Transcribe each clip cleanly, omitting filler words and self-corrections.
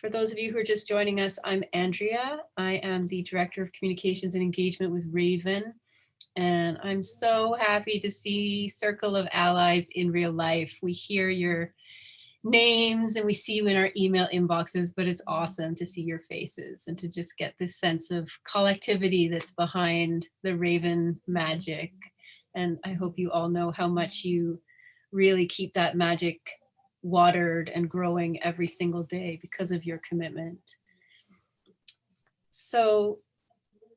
For those of you who are just joining us, I'm Andrea. I am the Director of Communications and Engagement with Raven. And I'm so happy to see Circle of Allies in real life. We hear your names and we see you in our email inboxes, but it's awesome to see your faces and to just get this sense of collectivity that's behind the Raven magic. And I hope you all know how much you really keep that magic watered and growing every single day because of your commitment. So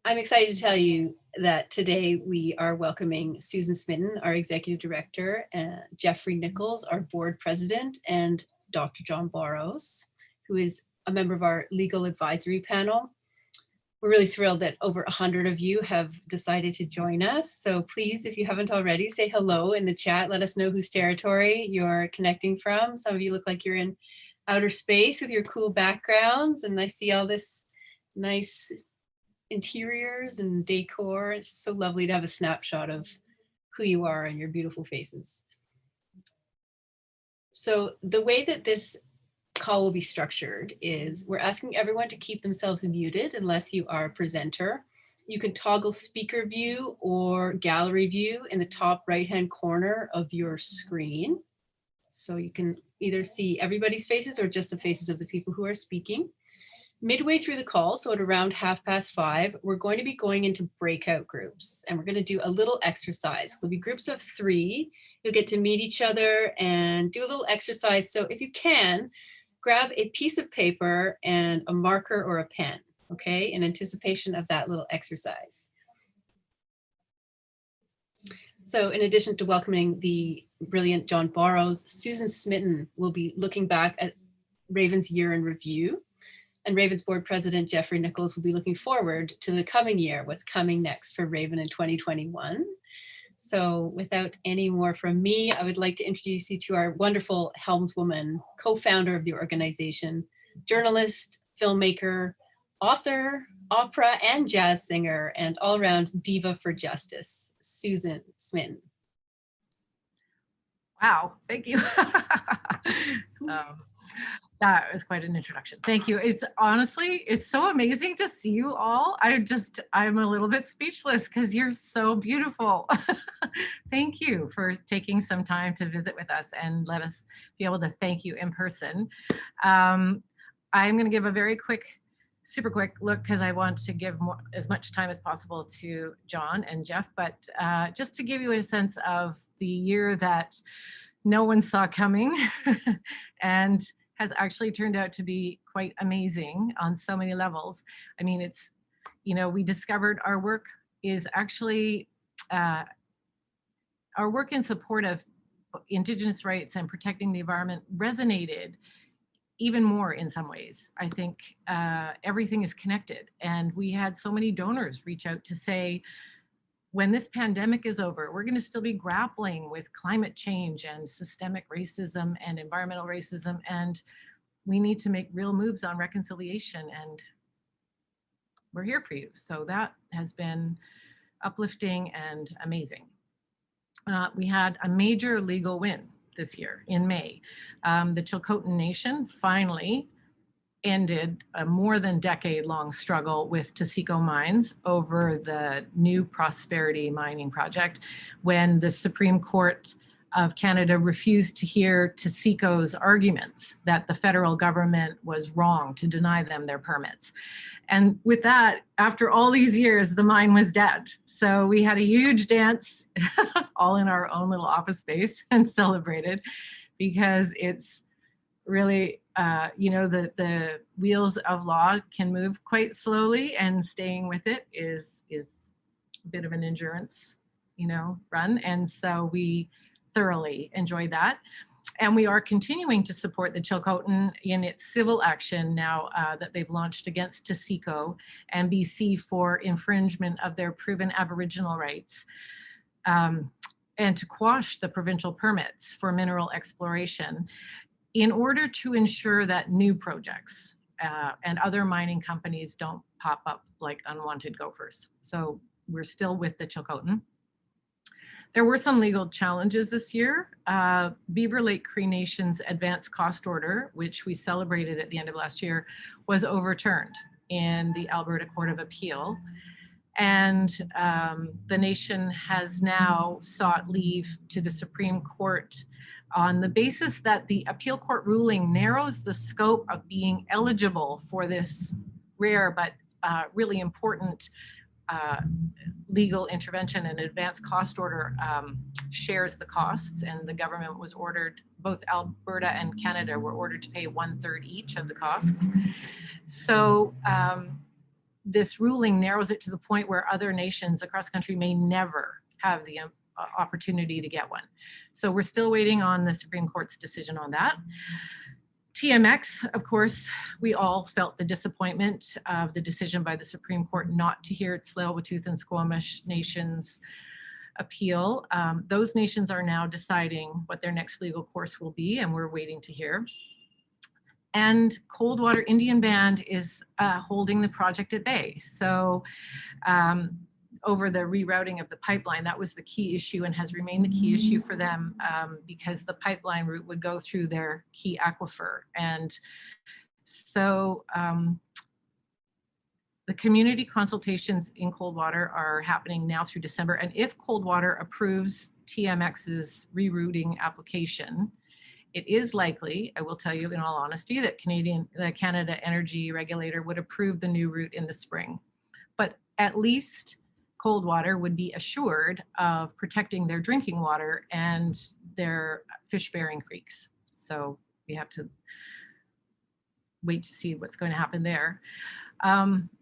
I'm excited to tell you that today we are welcoming Susan Smitten, our Executive Director, and Jeff Nicholls, our Board President, and Dr. John Borrows, who is a member of our Legal Advisory Panel. We're really thrilled that over 100 of you have decided to join us. So please, if you haven't already, say hello in the chat. Let us know whose territory you're connecting from. Some of you look like you're in outer space with your cool backgrounds, and I see all this nice interiors and decor. It's so lovely to have a snapshot of who you are and your beautiful faces. So the way that this call will be structured is we're asking everyone to keep themselves muted unless you are a presenter. You can toggle speaker view or gallery view in the top right-hand corner of your screen. So you can either see everybody's faces or just the faces of the people who are speaking. Midway through the call, so at around 5:30, we're going to be going into breakout groups, and we're going to do a little exercise. There'll be groups of 3. You'll get to meet each other and do a little exercise. So if you can, grab a piece of paper and a marker or a pen, okay, in anticipation of that little exercise. So in addition to welcoming the brilliant John Borrows, Susan Smitten will be looking back at Raven's year in review. And Raven's board president, Jeff Nicholls, will be looking forward to the coming year, what's coming next for Raven in 2021. So without any more from me, I would like to introduce you to our wonderful helmswoman, co-founder of the organization, journalist, filmmaker, author, opera and jazz singer, and all-around diva for justice, Susan Smitten. Wow, thank you. That was quite an introduction. Thank you. It's honestly, it's so amazing to see you all. I'm a little bit speechless because you're so beautiful. Thank you for taking some time to visit with us and let us be able to thank you in person. I'm going to give a very quick, super quick look because I want to give as much time as possible to John and Jeff, but just to give you a sense of the year that no one saw coming and has actually turned out to be quite amazing on so many levels. I mean, it's, you know, we discovered our work is actually, our work in support of Indigenous rights and protecting the environment resonated even more in some ways. I think everything is connected, and we had so many donors reach out to say, when this pandemic is over, we're going to still be grappling with climate change and systemic racism and environmental racism, and we need to make real moves on reconciliation, and we're here for you. So that has been uplifting and amazing. We had a major legal win this year in May. The Chilcotin Nation finally ended a more than decade-long struggle with Taseko Mines over the new Prosperity mining project when the Supreme Court of Canada refused to hear Taseko's arguments that the federal government was wrong to deny them their permits. And with that, after all these years, the mine was dead. So we had a huge dance all in our own little office space and celebrated, because it's really, you know, the wheels of law can move quite slowly, and staying with it is a bit of an endurance, you know, run. And so we thoroughly enjoyed that. And we are continuing to support the Chilcotin in its civil action now that they've launched against Taseko and BC for infringement of their proven Aboriginal rights, and to quash the provincial permits for mineral exploration in order to ensure that new projects and other mining companies don't pop up like unwanted gophers. So we're still with the Chilcotin. There were some legal challenges this year. Beaver Lake Cree Nation's advance cost order, which we celebrated at the end of last year, was overturned in the Alberta Court of Appeal. And the nation has now sought leave to the Supreme Court on the basis that the appeal court ruling narrows the scope of being eligible for this rare but really important legal intervention. And advance cost order shares the costs, and the government was ordered, both Alberta and Canada were ordered to pay 1/3 each of the costs. So this ruling narrows it to the point where other nations across the country may never have the opportunity to get one. So we're still waiting on the Supreme Court's decision on that. TMX, of course, we all felt the disappointment of the decision by the Supreme Court not to hear Tsleil-Waututh and Squamish Nations appeal. Those nations are now deciding what their next legal course will be, and we're waiting to hear. And Coldwater Indian Band is holding the project at bay. So over the rerouting of the pipeline, that was the key issue and has remained the key issue for them because the pipeline route would go through their key aquifer. And so the community consultations in Coldwater are happening now through December. And if Coldwater approves TMX's rerouting application, it is likely, I will tell you in all honesty, that the Canada Energy Regulator would approve the new route in the spring. But at least Coldwater would be assured of protecting their drinking water and their fish-bearing creeks. So we have to wait to see what's going to happen there.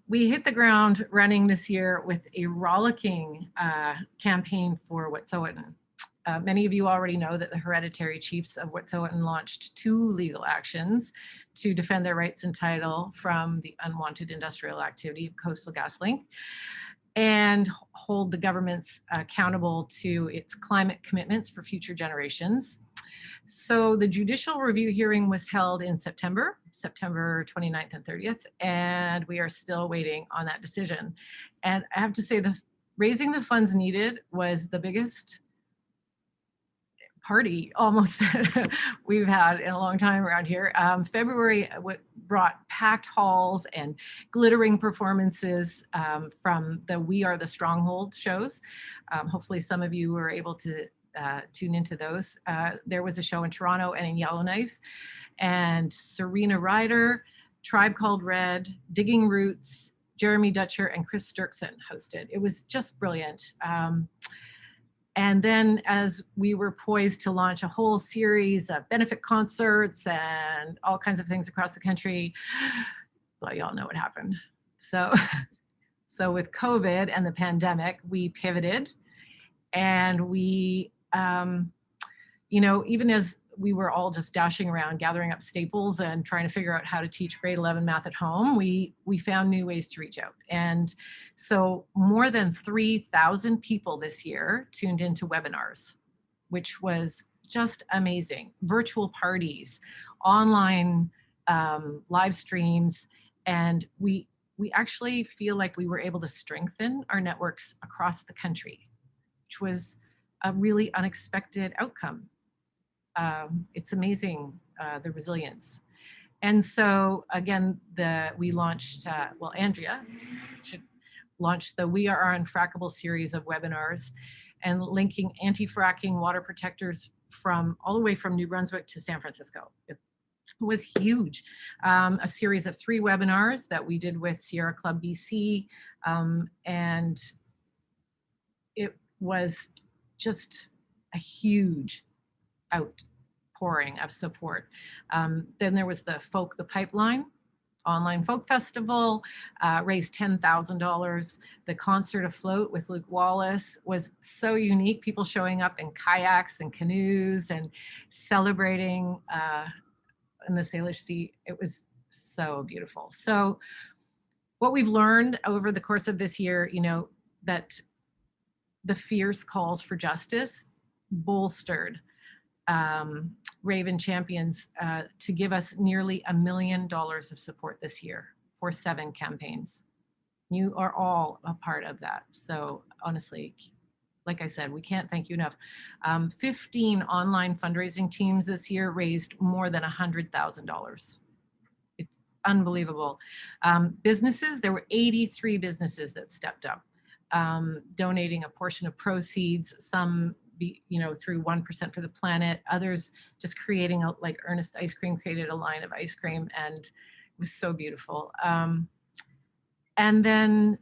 We hit the ground running this year with a rollicking campaign for Wet'suwet'en. Many of you already know that the hereditary chiefs of Wet'suwet'en launched 2 legal actions to defend their rights and title from the unwanted industrial activity of Coastal GasLink and hold the governments accountable to its climate commitments for future generations. So the judicial review hearing was held in September 29th and 30th, and we are still waiting on that decision. And I have to say, raising the funds needed was the biggest party almost that we've had in a long time around here. February brought packed halls and glittering performances from the We Are the Stronghold shows. Hopefully some of you were able to tune into those. There was a show in Toronto and in Yellowknife, and Serena Ryder, Tribe Called Red, Digging Roots, Jeremy Dutcher, and Chris Sturkson hosted. It was just brilliant. And then as we were poised to launch a whole series of benefit concerts and all kinds of things across the country, well, y'all know what happened. So with COVID and the pandemic, we pivoted, and we, even as we were all just dashing around gathering up staples and trying to figure out how to teach grade 11 math at home, we found new ways to reach out. And so more than 3,000 people this year tuned into webinars, which was just amazing. Virtual parties, online live streams, and we actually feel like we were able to strengthen our networks across the country, which was a really unexpected outcome. It's amazing, the resilience. And so again, we launched, Andrea launched the We Are Unfrackable series of webinars and linking anti-fracking water protectors from all the way from New Brunswick to San Francisco. It was huge. A series of 3 webinars that we did with Sierra Club BC, and it was just a huge outpouring of support. Then there was the Folk the Pipeline online folk festival, raised $10,000. The concert afloat with Luke Wallace was so unique. People showing up in kayaks and canoes and celebrating in the Salish Sea. It was so beautiful. So what we've learned over the course of this year, that the fierce calls for justice bolstered Raven Champions to give us nearly $1 million of support this year for 7 campaigns. You are all a part of that. So honestly, like I said, we can't thank you enough. 15 online fundraising teams this year raised more than $100,000. It's unbelievable. Businesses, there were 83 businesses that stepped up, donating a portion of proceeds, some through 1% for the planet, others just creating like Ernest Ice Cream created a line of ice cream, and it was so beautiful. And then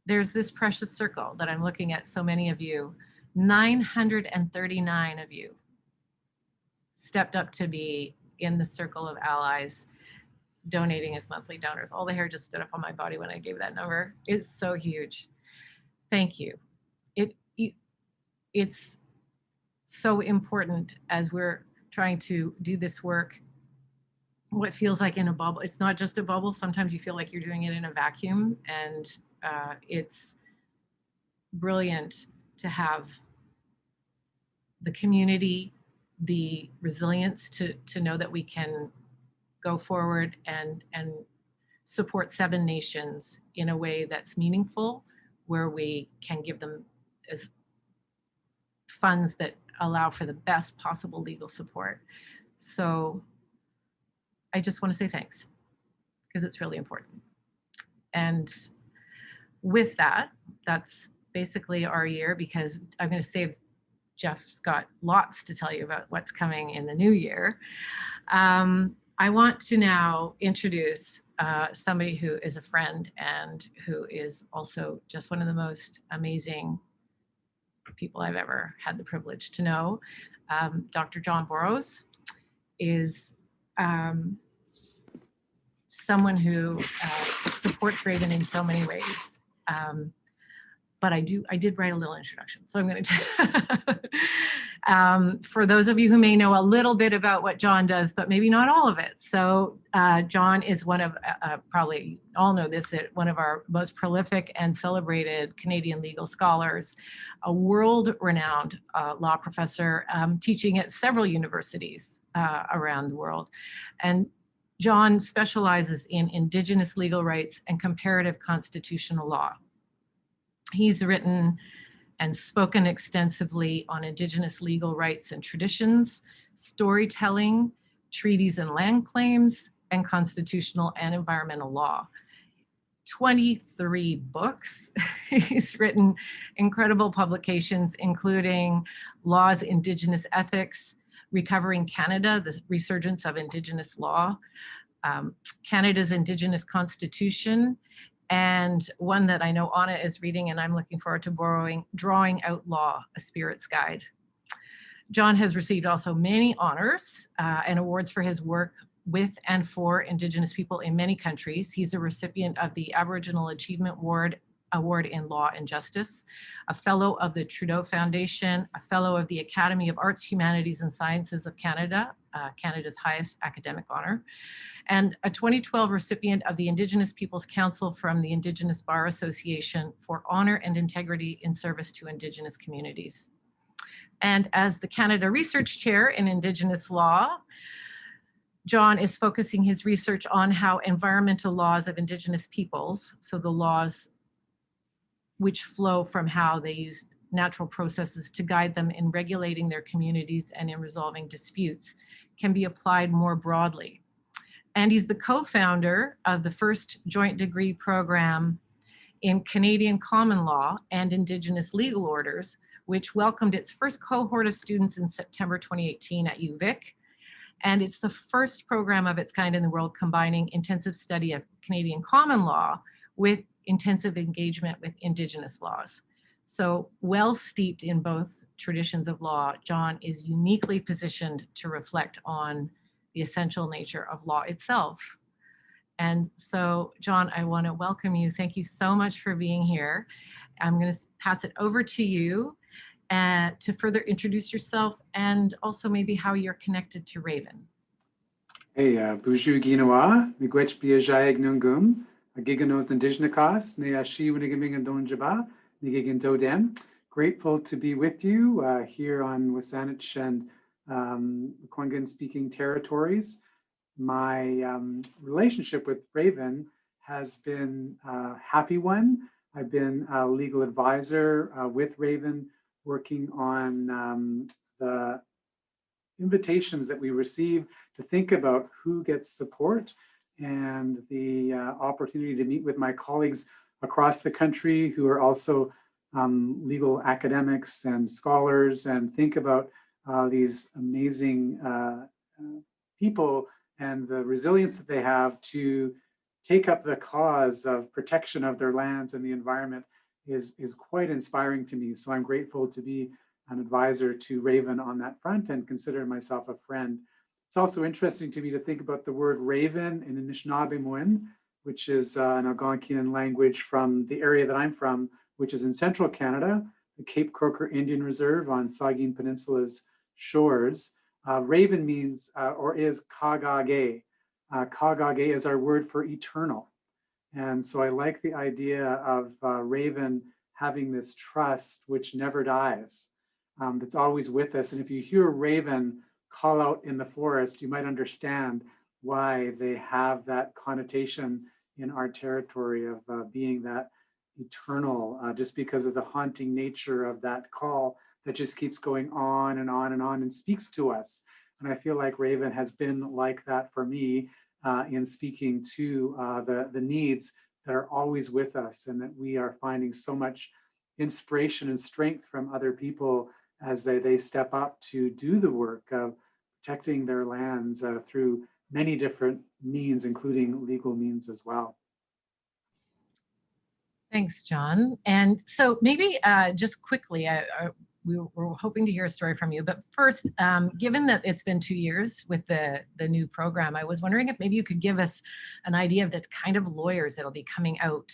there's this precious circle that I'm looking at, so many of you, 939 of you stepped up to be in the circle of allies donating as monthly donors. All the hair just stood up on my body when I gave that number. It's so huge. Thank you. It's so important as we're trying to do this work. What feels like in a bubble, it's not just a bubble. Sometimes you feel like you're doing it in a vacuum, and it's brilliant to have the community, the resilience to know that we can go forward and support 7 nations in a way that's meaningful, where we can give them as funds that allow for the best possible legal support. So I just want to say thanks, because it's really important. And with that, that's basically our year, because I'm going to save, Jeff's got lots to tell you about what's coming in the new year. I want to now introduce somebody who is a friend and who is also just one of the most amazing people I've ever had the privilege to know. Dr. John Burrows is someone who supports Raven in so many ways. But I did write a little introduction, so I'm going to, for those of you who may know a little bit about what John does, but maybe not all of it. So John is one of, probably all know this, one of our most prolific and celebrated Canadian legal scholars, a world-renowned law professor teaching at several universities around the world. And John specializes in Indigenous legal rights and comparative constitutional law. He's written and spoken extensively on Indigenous legal rights and traditions, storytelling, treaties and land claims, and constitutional and environmental law. 23 books. He's written incredible publications, including Laws, Indigenous Ethics, Recovering Canada, the Resurgence of Indigenous Law, Canada's Indigenous Constitution, and one that I know Anna is reading and I'm looking forward to borrowing, Drawing Out Law, A Spirit's Guide. John has received also many honors and awards for his work with and for Indigenous people in many countries. He's a recipient of the Aboriginal Achievement Award in Law and Justice, a fellow of the Trudeau Foundation, a fellow of the Academy of Arts, Humanities and Sciences of Canada, Canada's highest academic honor, and a 2012 recipient of the Indigenous Peoples Council from the Indigenous Bar Association for honor and integrity in service to Indigenous communities. And as the Canada Research Chair in Indigenous Law, John is focusing his research on how environmental laws of Indigenous peoples, so the laws which flow from how they use natural processes to guide them in regulating their communities and in resolving disputes, can be applied more broadly. And he's the co-founder of the first joint degree program in Canadian common law and Indigenous legal orders, which welcomed its first cohort of students in September 2018 at UVic. And it's the first program of its kind in the world combining intensive study of Canadian common law with intensive engagement with Indigenous laws. So well steeped in both traditions of law, John is uniquely positioned to reflect on the essential nature of law itself. And so, John, I want to welcome you. Thank you so much for being here. I'm going to pass it over to you to further introduce yourself and also maybe how you're connected to Raven. Hey, Buju Ginawa, Miigwech Biajaig Nungum, Giganos Indigenous, Neashi Winigaming Donjaba, Nigigin Dodem. Grateful to be with you here on Wasanich and Kwangan speaking territories. My relationship with Raven has been a happy one. I've been a legal advisor with Raven, working on the invitations that we receive to think about who gets support, and the opportunity to meet with my colleagues across the country who are also legal academics and scholars, and think about these amazing people and the resilience that they have to take up the cause of protection of their lands and the environment is quite inspiring to me. So I'm grateful to be an advisor to Raven on that front and consider myself a friend. It's also interesting to me to think about the word raven in Anishinaabe, which is an Algonquian language from the area that I'm from, which is in central Canada, the Cape Croker Indian Reserve on Saugeen Peninsula's shores. Raven means or is kagage. Kagage is our word for eternal. And so I like the idea of Raven having this trust which never dies, that's always with us. And if you hear a raven call out in the forest, you might understand why they have that connotation in our territory of being that eternal, just because of the haunting nature of that call that just keeps going on and on and on and speaks to us. And I feel like Raven has been like that for me in speaking to the needs that are always with us, and that we are finding so much inspiration and strength from other people as they step up to do the work of protecting their lands through many different means, including legal means as well. Thanks, John. And so maybe just quickly, we were hoping to hear a story from you. But first, given that it's been 2 years with the new program, I was wondering if maybe you could give us an idea of the kind of lawyers that'll be coming out,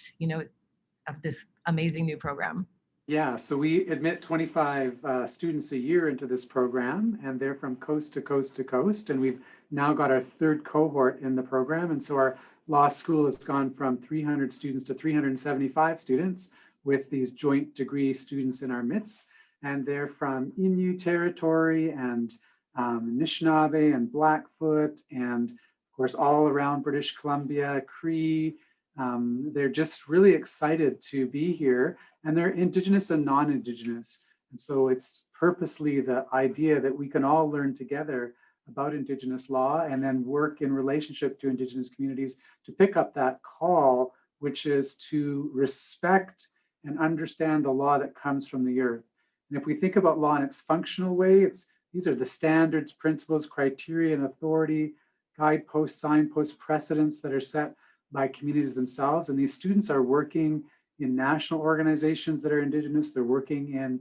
of this amazing new program. Yeah, so we admit 25 students a year into this program, and they're from coast to coast to coast. And we've now got our third cohort in the program. And so our law school has gone from 300 students to 375 students with these joint degree students in our midst. And they're from Innu territory and Anishinaabe and Blackfoot, and of course, all around British Columbia, Cree. They're just really excited to be here, and they're Indigenous and non-Indigenous. And so it's purposely the idea that we can all learn together about Indigenous law and then work in relationship to Indigenous communities to pick up that call, which is to respect and understand the law that comes from the earth. And if we think about law in its functional way, these are the standards, principles, criteria, and authority, guideposts, signposts, precedents that are set by communities themselves. And these students are working in national organizations that are Indigenous. They're working in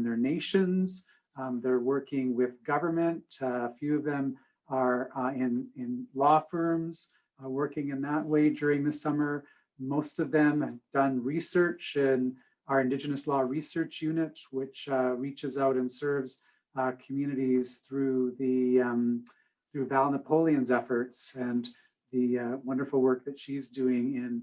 their nations. They're working with government. A few of them are in law firms, working in that way during the summer. Most of them have done research in our Indigenous Law Research Unit, which reaches out and serves communities through through Val Napoleon's efforts and the wonderful work that she's doing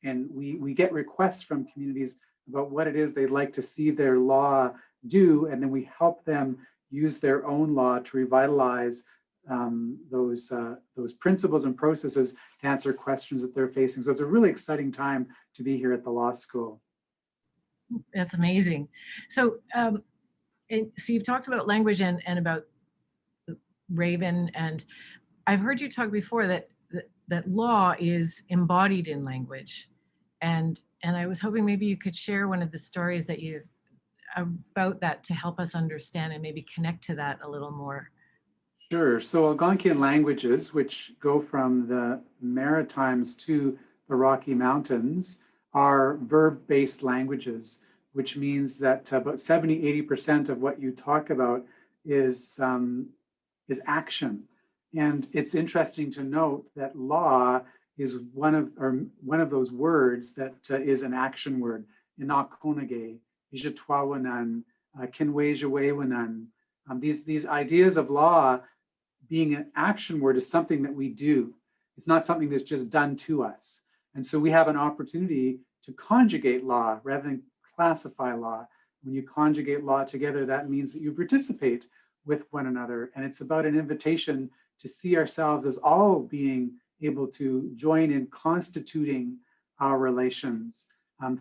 and we get requests from communities about what it is they'd like to see their law do, and then we help them use their own law to revitalize those principles and processes to answer questions that they're facing. So it's a really exciting time to be here at the law school. That's amazing. So, so you've talked about language and about the Raven, and I've heard you talk before that law is embodied in language, and I was hoping maybe you could share one of the stories that you about that to help us understand and maybe connect to that a little more. Sure. So Algonquian languages, which go from the Maritimes to the Rocky Mountains, are verb-based languages, which means that about 70–80% of what you talk about is action. And it's interesting to note that law is one of those words that is an action word. Inakonage, Ijatwawanan, Kinwejawawanan. These ideas of law being an action word is something that we do. It's not something that's just done to us. And so we have an opportunity to conjugate law rather than classify law. When you conjugate law together, that means that you participate with one another. And it's about an invitation to see ourselves as all being able to join in constituting our relations.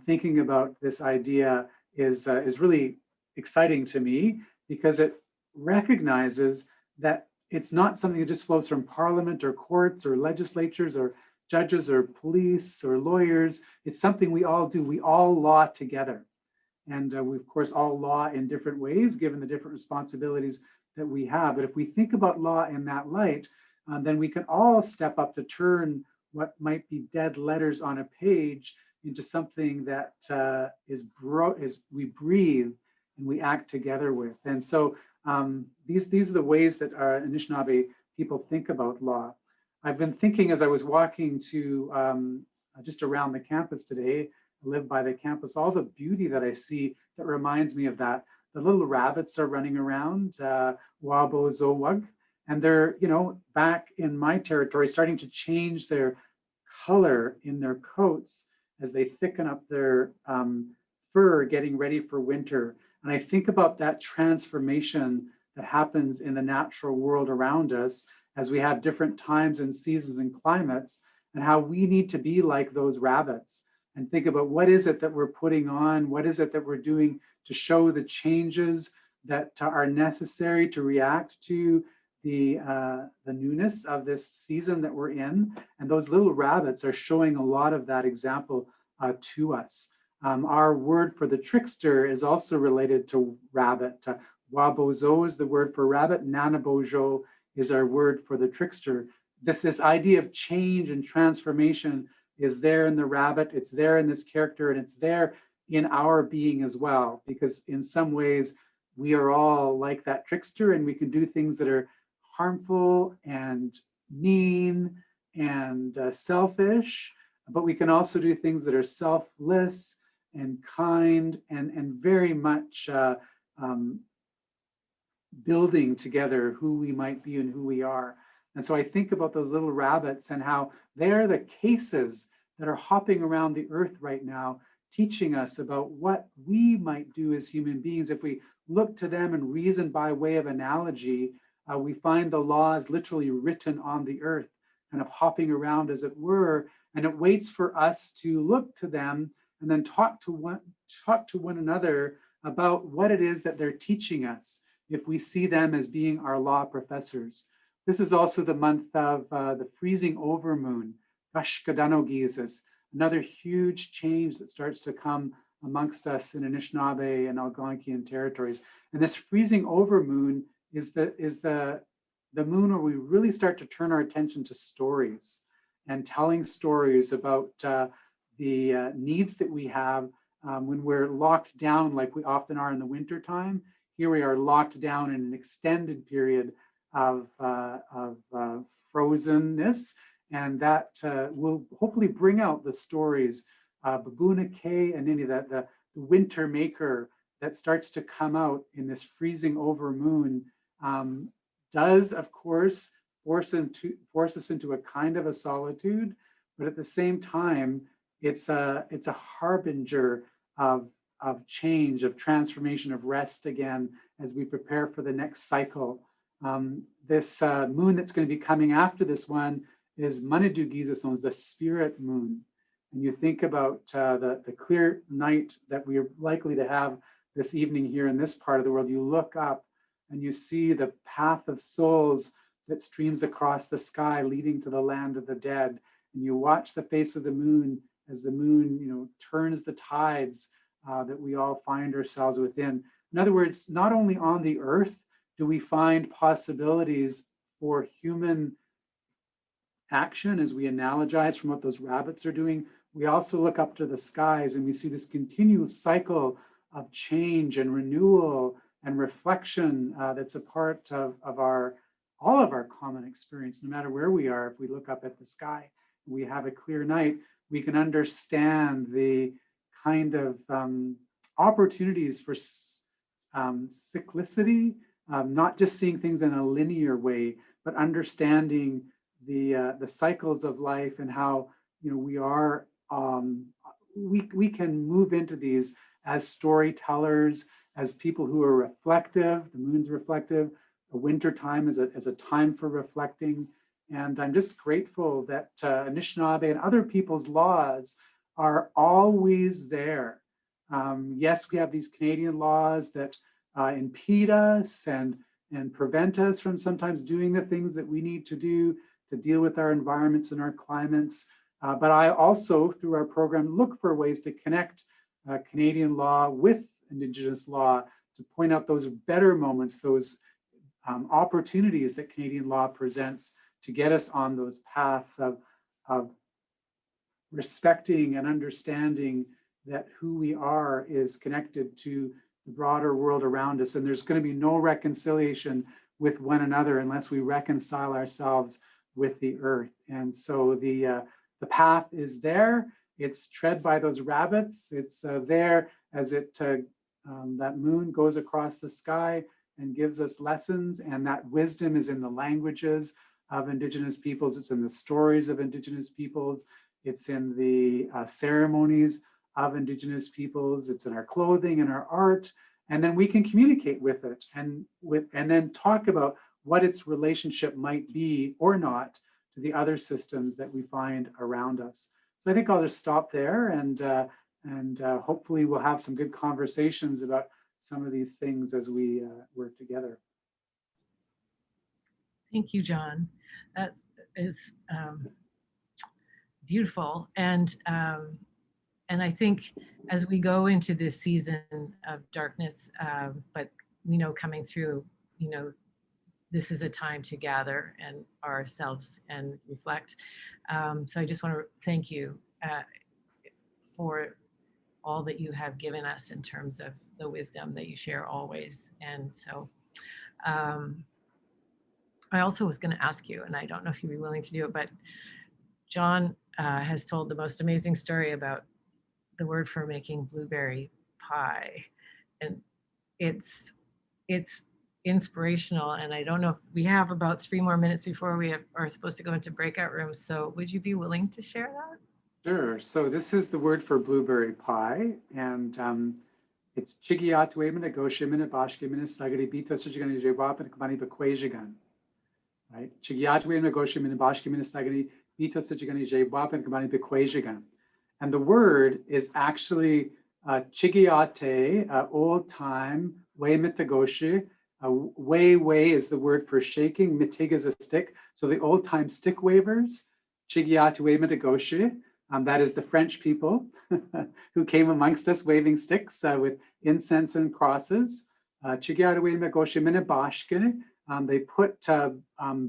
thinking about this idea is really exciting to me, because it recognizes that it's not something that just flows from parliament or courts or legislatures or judges or police or lawyers. It's something we all do. We all law together. And we, of course, all law in different ways, given the different responsibilities that we have. But if we think about law in that light, then we can all step up to turn what might be dead letters on a page into something that is we breathe and we act together with. And so these are the ways that our Anishinaabe people think about law. I've been thinking as I was walking to just around the campus today, I live by the campus, all the beauty that I see that reminds me of that. The little rabbits are running around, Wabo Zowag, and they're, back in my territory, starting to change their color in their coats as they thicken up their fur, getting ready for winter. And I think about that transformation that happens in the natural world around us as we have different times and seasons and climates, and how we need to be like those rabbits and think about what is it that we're putting on, what is it that we're doing to show the changes that are necessary to react to the newness of this season that we're in. And those little rabbits are showing a lot of that example to us. Our word for the trickster is also related to rabbit. Wabozo is the word for rabbit. Nanabojo is our word for the trickster. This idea of change and transformation is there in the rabbit, it's there in this character, and it's there in our being as well, because in some ways we are all like that trickster, and we can do things that are harmful and mean and selfish, but we can also do things that are selfless and kind and very much building together who we might be and who we are. And so I think about those little rabbits and how they're the cases that are hopping around the earth right now, teaching us about what we might do as human beings. If we look to them and reason by way of analogy, we find the laws literally written on the earth, kind of hopping around as it were, and it waits for us to look to them and then talk to one another about what it is that they're teaching us, if we see them as being our law professors. This is also the month of the freezing over moon, Gashkadanogizis, another huge change that starts to come amongst us in Anishinaabe and Algonquian territories. And this freezing over moon is the moon where we really start to turn our attention to stories and telling stories about the needs that we have when we're locked down, like we often are in the winter time. Here we are locked down in an extended period of frozenness, and that will hopefully bring out the stories. Babuna K and any that the winter maker that starts to come out in this freezing over moon does, of course, force us into a kind of a solitude, but at the same time, it's a harbinger of change, of transformation, of rest again as we prepare for the next cycle. This moon that's going to be coming after this one is Manidu Gizasons, the spirit moon. And you think about the clear night that we are likely to have this evening here in this part of the world. You look up and you see the path of souls that streams across the sky leading to the land of the dead. And you watch the face of the moon as the moon, turns the tides that we all find ourselves within. In other words, not only on the earth do we find possibilities for human action as we analogize from what those rabbits are doing, we also look up to the skies and we see this continuous cycle of change and renewal and reflection that's a part of all of our common experience, no matter where we are. If we look up at the sky, we have a clear night, we can understand the kind of opportunities for cyclicity, not just seeing things in a linear way, but understanding the cycles of life and how we are we can move into these as storytellers, as people who are reflective. The moon's reflective. The winter time is a time for reflecting. And I'm just grateful that Anishinaabe and other people's laws are always there. Yes, we have these Canadian laws that impede us and prevent us from sometimes doing the things that we need to do to deal with our environments and our climates. But I also, through our program, look for ways to connect Canadian law with Indigenous law to point out those better moments, those opportunities that Canadian law presents to get us on those paths of respecting and understanding that who we are is connected to the broader world around us. And there's going to be no reconciliation with one another unless we reconcile ourselves with the earth. And so the path is there. It's tread by those rabbits. It's there as that moon goes across the sky and gives us lessons. And that wisdom is in the languages of Indigenous peoples. It's in the stories of Indigenous peoples. It's in the ceremonies of Indigenous peoples. It's in our clothing and our art. And then we can communicate with it and then talk about what its relationship might be or not to the other systems that we find around us. So I think I'll just stop there and hopefully we'll have some good conversations about some of these things as we work together. Thank you, John. That is beautiful. And I think as we go into this season of darkness, but we know coming through, this is a time to gather and ourselves and reflect. So I just want to thank you for all that you have given us in terms of the wisdom that you share always. And so I also was going to ask you, and I don't know if you'd be willing to do it, but John has told the most amazing story about the word for making blueberry pie. And it's inspirational. And I don't know if we have about 3 more minutes before we are supposed to go into breakout rooms. So would you be willing to share that? Sure. So this is the word for blueberry pie. And it's Chigiatwemina Goshimina Bashkimina Sagari Bito Chigani Jewapin Kamani Bakwajigan. Right? Chigiatwemina Goshimina Bashkimina Sagari Bito Chigani Jewapin Kamani Bakwajigan. And the word is actually Chigiate, old time, way mitagoshi. Way is the word for shaking. Mitig is a stick. So the old time stick wavers, Chigiate way mitagoshi. That is the French people who came amongst us waving sticks with incense and crosses. Chigiate way mitagoshi minabashke. They put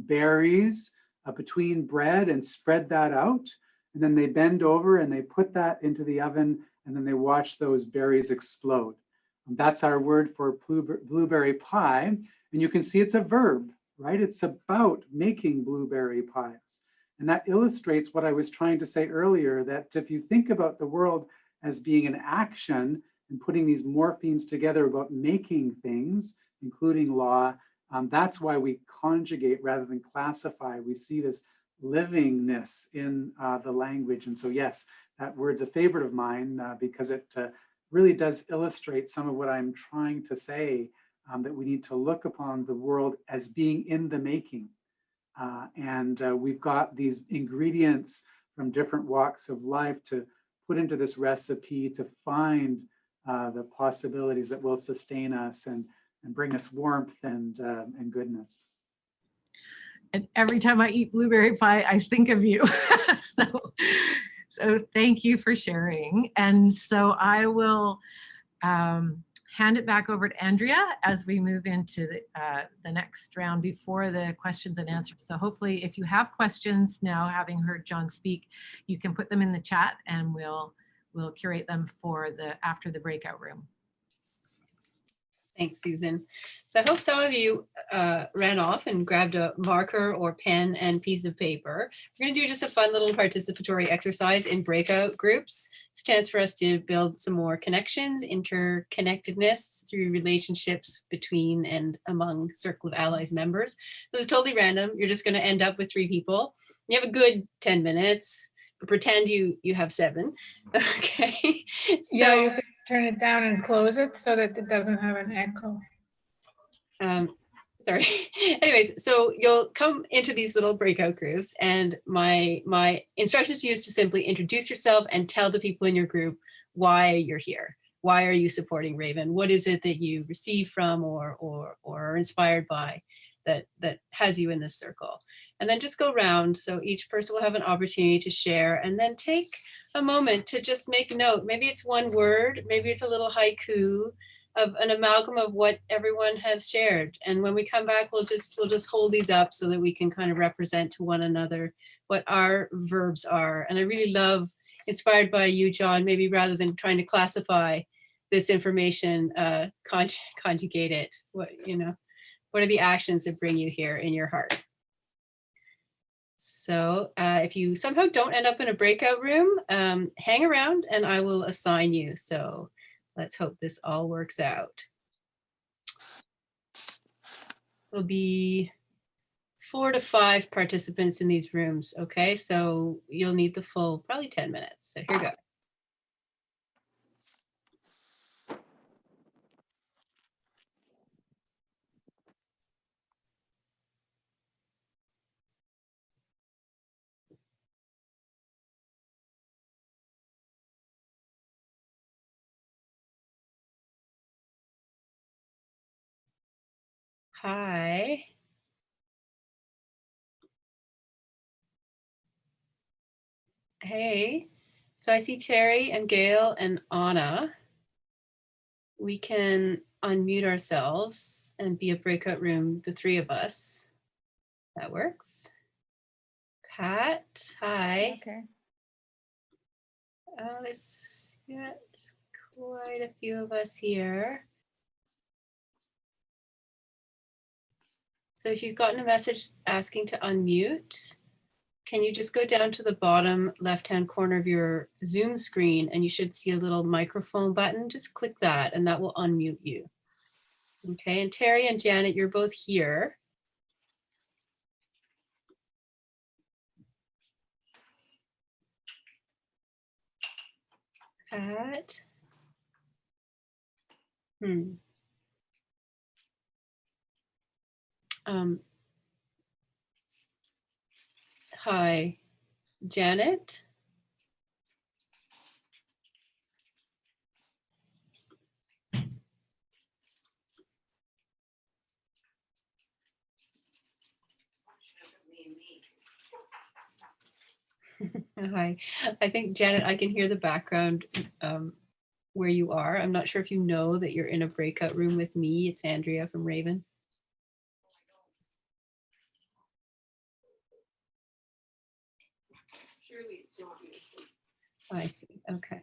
berries between bread and spread that out. And then they bend over and they put that into the oven and then they watch those berries explode. That's our word for blueberry pie. And you can see it's a verb, right? It's about making blueberry pies. And that illustrates what I was trying to say earlier, that if you think about the world as being an action and putting these morphemes together about making things, including law, that's why we conjugate rather than classify. We see this livingness in the language. And so, yes, that word's a favorite of mine because it really does illustrate some of what I'm trying to say, that we need to look upon the world as being in the making. And we've got these ingredients from different walks of life to put into this recipe to find the possibilities that will sustain us and bring us warmth and goodness. And every time I eat blueberry pie, I think of you. So thank you for sharing. And so I will hand it back over to Andrea as we move into the next round before the questions and answers. So hopefully if you have questions now, having heard John speak, you can put them in the chat and we'll curate them for after the breakout room. Thanks, Susan. So I hope some of you ran off and grabbed a marker or pen and piece of paper. We're going to do just a fun little participatory exercise in breakout groups. It's a chance for us to build some more connections, interconnectedness through relationships between and among Circle of Allies members. So it's totally random. You're just going to end up with 3 people. You have a good 10 minutes, but pretend you have 7. Okay. So, yeah, you could turn it down and close it so that it doesn't have an echo. sorry. Anyways, so you'll come into these little breakout groups, and my instructions to you is to simply introduce yourself and tell the people in your group why you're here. Why are you supporting Raven? What is it that you receive from or are inspired by that has you in this circle? And then just go around. So each person will have an opportunity to share, and then take a moment to just make a note. Maybe it's one word, maybe it's a little haiku of an amalgam of what everyone has shared. And when we come back, we'll just hold these up so that we can kind of represent to one another what our verbs are. And I really love, inspired by you, John, maybe rather than trying to classify this information, conjugate it. What are the actions that bring you here in your heart? So if you somehow don't end up in a breakout room, hang around and I will assign you. So let's hope this all works out. There'll be 4 to 5 participants in these rooms, okay? So you'll need the full, probably 10 minutes. So here we go. Hi. Hey. So I see Terry and Gail and Anna. We can unmute ourselves and be a breakout room, the 3 of us. That works. Pat, hi. Okay. There's quite a few of us here. So if you've gotten a message asking to unmute, can you just go down to the bottom left-hand corner of your Zoom screen and you should see a little microphone button. Just click that and that will unmute you. Okay, and Terry and Janet, you're both here. Pat. Hi, Janet. Hi, I think Janet, I can hear the background where you are. I'm not sure if you know that you're in a breakout room with me. It's Andrea from Raven. Surely it's not you. I see. Okay.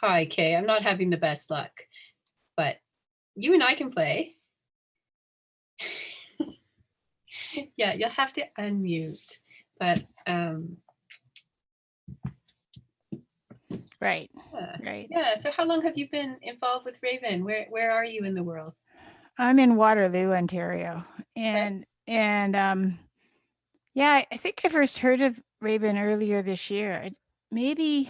Hi, Kay. I'm not having the best luck, but you and I can play. Yeah, you'll have to unmute, but Right. yeah. Right. Yeah. So how long have you been involved with Raven? Where are you in the world? I'm in Waterloo, Ontario. And yeah, I think I first heard of Raven earlier this year. Maybe,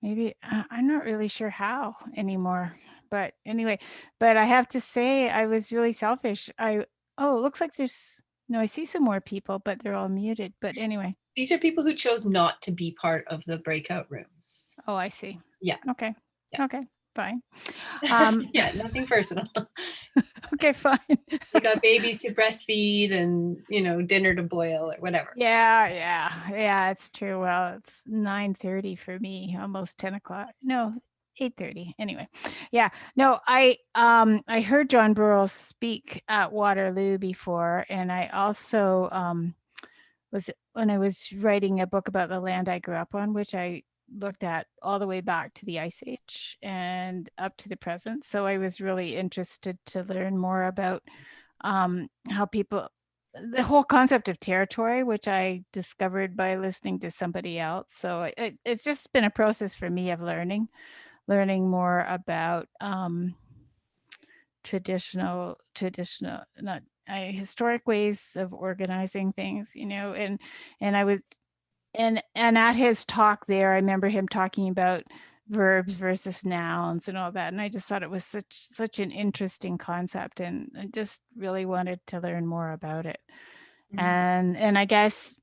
I'm not really sure how anymore. But anyway, but I have to say I was really selfish. Oh, it looks like there's no, I see some more people, but they're all muted. But anyway. These are people who chose not to be part of the breakout rooms. Oh, I see. Yeah. Okay. Yeah. Okay. Fine. Yeah, nothing personal. Okay, fine. They got babies to breastfeed and, dinner to boil or whatever. Yeah, it's true. Well, it's 9:30 for me, almost 10 o'clock. No, 8:30. Anyway, yeah. No, I heard John Burroughs speak at Waterloo before, and I also was when I was writing a book about the land I grew up on, which I looked at all the way back to the Ice Age and up to the present. So I was really interested to learn more about how people, the whole concept of territory, which I discovered by listening to somebody else. So it's just been a process for me of learning more about traditional, not historic ways of organizing things, and I was, and at his talk there, I remember him talking about verbs versus nouns and all that, and I just thought it was such an interesting concept, and I just really wanted to learn more about it. Mm-hmm. And I guess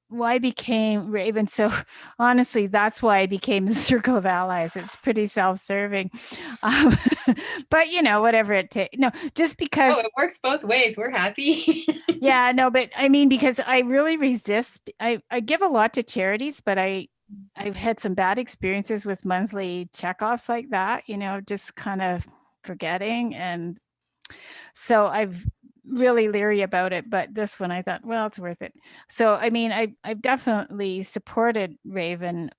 why I became Raven. So honestly, that's why I became the Circle of Allies. It's pretty self-serving, um, but whatever it takes. No, just because. Oh, it works both ways. We're happy. Yeah, no, but I mean, because I really resist. I give a lot to charities, but I've had some bad experiences with monthly checkoffs like that. Just kind of forgetting, and so I've really leery about it. But this one, I thought, well, it's worth it. So I mean, I've definitely supported Raven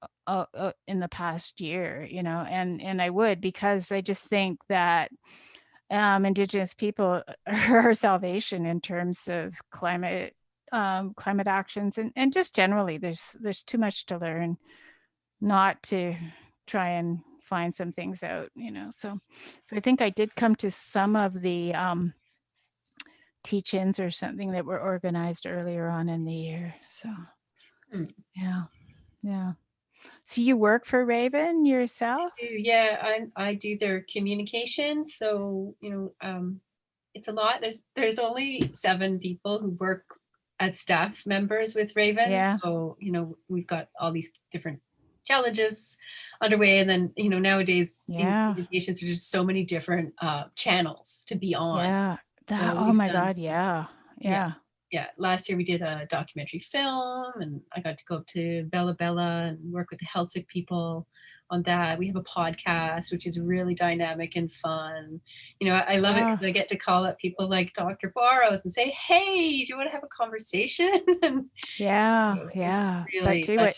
in the past year, and I would, because I just think that Indigenous people are our salvation in terms of climate actions, and just generally there's too much to learn not to try and find some things out, so I think I did come to some of the teach-ins or something that were organized earlier on in the year. So yeah. So you work for Raven yourself? Yeah, I do their communication. So, it's a lot. There's only 7 people who work as staff members with Raven. Yeah. So, we've got all these different challenges underway. And then, nowadays in communications, there's just so many different channels to be on. Yeah. So Oh my God. Yeah. Last year we did a documentary film, and I got to go up to Bella Bella and work with the Healthsick people on that. We have a podcast, which is really dynamic and fun. I love it because I get to call up people like Dr. Barrows and say, hey, do you want to have a conversation? Really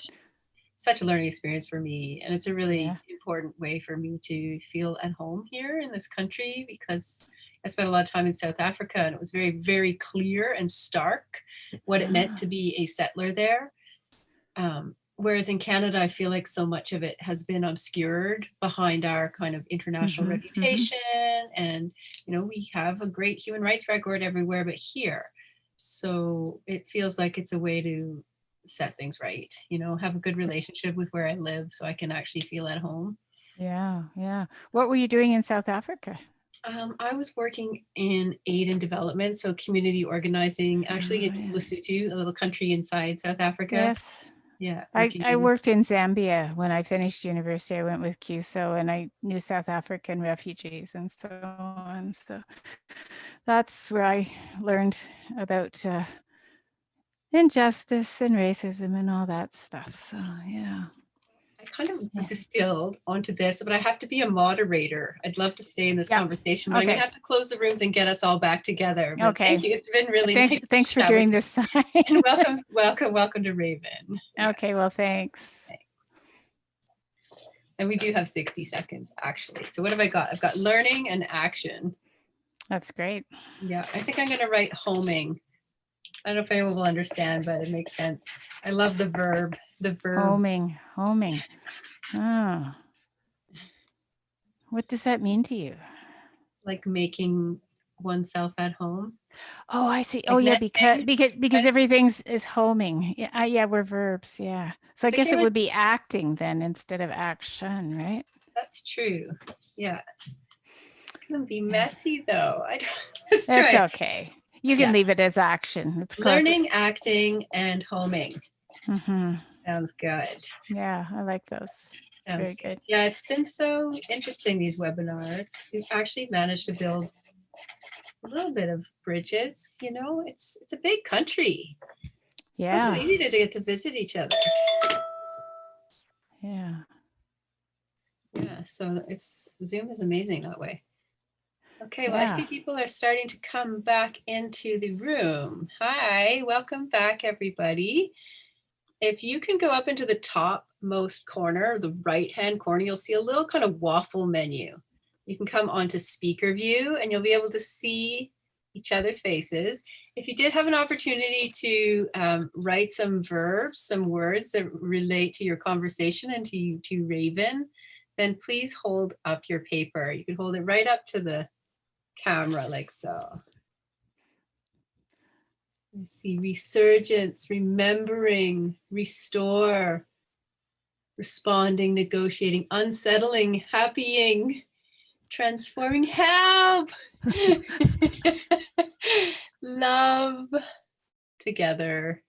such a learning experience for me. And it's a really important way for me to feel at home here in this country, because I spent a lot of time in South Africa, and it was very, very clear and stark what it meant to be a settler there. Whereas in Canada, I feel like so much of it has been obscured behind our kind of international reputation. And, we have a great human rights record everywhere but here. So it feels like it's a way to set things right, have a good relationship with where I live so I can actually feel at home. Yeah. What were you doing in South Africa? I was working in aid and development, so community organizing, actually in Lesotho, a little country inside South Africa. Yes. Yeah. I worked in Zambia when I finished university. I went with CUSO, and I knew South African refugees and so on. So that's where I learned about injustice and racism and all that stuff. So yeah. I kind of distilled onto this, but I have to be a moderator. I'd love to stay in this conversation, but I'm going to have to close the rooms and get us all back together. But thank you. It's been really nice. Thanks for doing this. And welcome to Raven. Okay, well, thanks. And we do have 60 seconds, actually. So what have I got? I've got learning and action. That's great. Yeah, I think I'm going to write homing. I don't know if anyone will understand, but it makes sense. I love the verb. Homing. Oh. What does that mean to you? Like making oneself at home. Oh, I see. Like Oh, yeah, nesting. because everything's is homing. Yeah, yeah, we're verbs. Yeah. So I So it guess came it in, would be acting then instead of action, right? that's true. Yeah. It's gonna be Yeah. messy though. I don't, let's That's try it. okay. You can Yeah. leave it as action. It's close. Learning, acting, and homing. Hmm. Sounds good. Yeah, I like those. Very Sounds good. Yeah, it's been so interesting, these webinars. We've actually managed to build a little bit of bridges, you know, it's a big country. It wasn't Yeah. easy to get to visit each other. Yeah. Yeah, so it's Zoom is amazing that way. Okay, well, I Yeah. see people are starting to come back into the room. Hi, welcome back, everybody. If you can go up into the topmost corner, the right-hand corner, you'll see a little kind of waffle menu. You can come onto speaker view and you'll be able to see each other's faces. If you did have an opportunity to write some verbs, some words that relate to your conversation and to Raven, then please hold up your paper. You can hold it right up to the camera like so. I see resurgence, remembering, restore, responding, negotiating, unsettling, happying, transforming, help, love, together,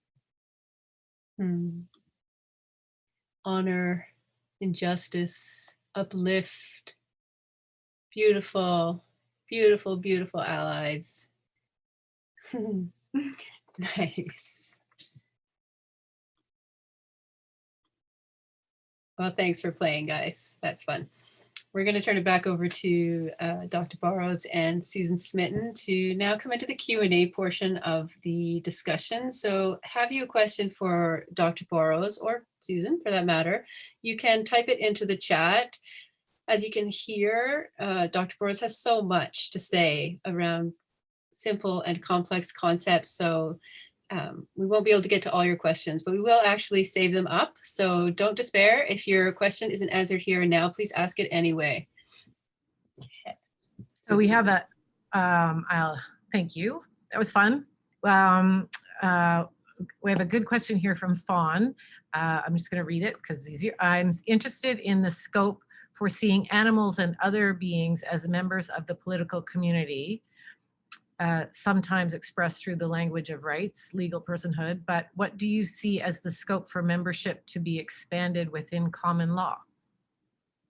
honor, injustice, uplift, beautiful, beautiful, beautiful allies. Nice. Well, thanks for playing, guys. That's fun. We're going to turn it back over to Dr. Burrows and Susan Smitten to now come into the Q&A portion of the discussion. So have you a question for Dr. Burrows or Susan for that matter, you can type it into the chat. As you can hear, Dr. Burrows has so much to say around simple and complex concepts. So we won't be able to get to all your questions, but we will actually save them up. So don't despair. If your question isn't answered here and now, please ask it anyway. Okay. So we have a, thank you. That was fun. We have a good question here from Fawn. I'm just going to read it because it's easier. I'm interested in the scope for seeing animals and other beings as members of the political community. Sometimes expressed through the language of rights, legal personhood, but what do you see as the scope for membership to be expanded within common law?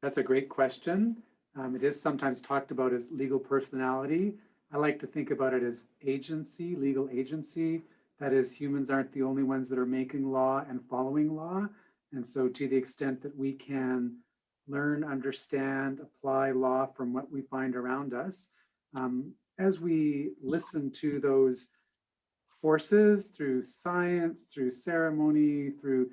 That's a great question. It is sometimes talked about as legal personality. I like to think about it as agency, legal agency. That is, humans aren't the only ones that are making law and following law. And so to the extent that we can learn, understand, apply law from what we find around us, as we listen to those forces through science, through ceremony, through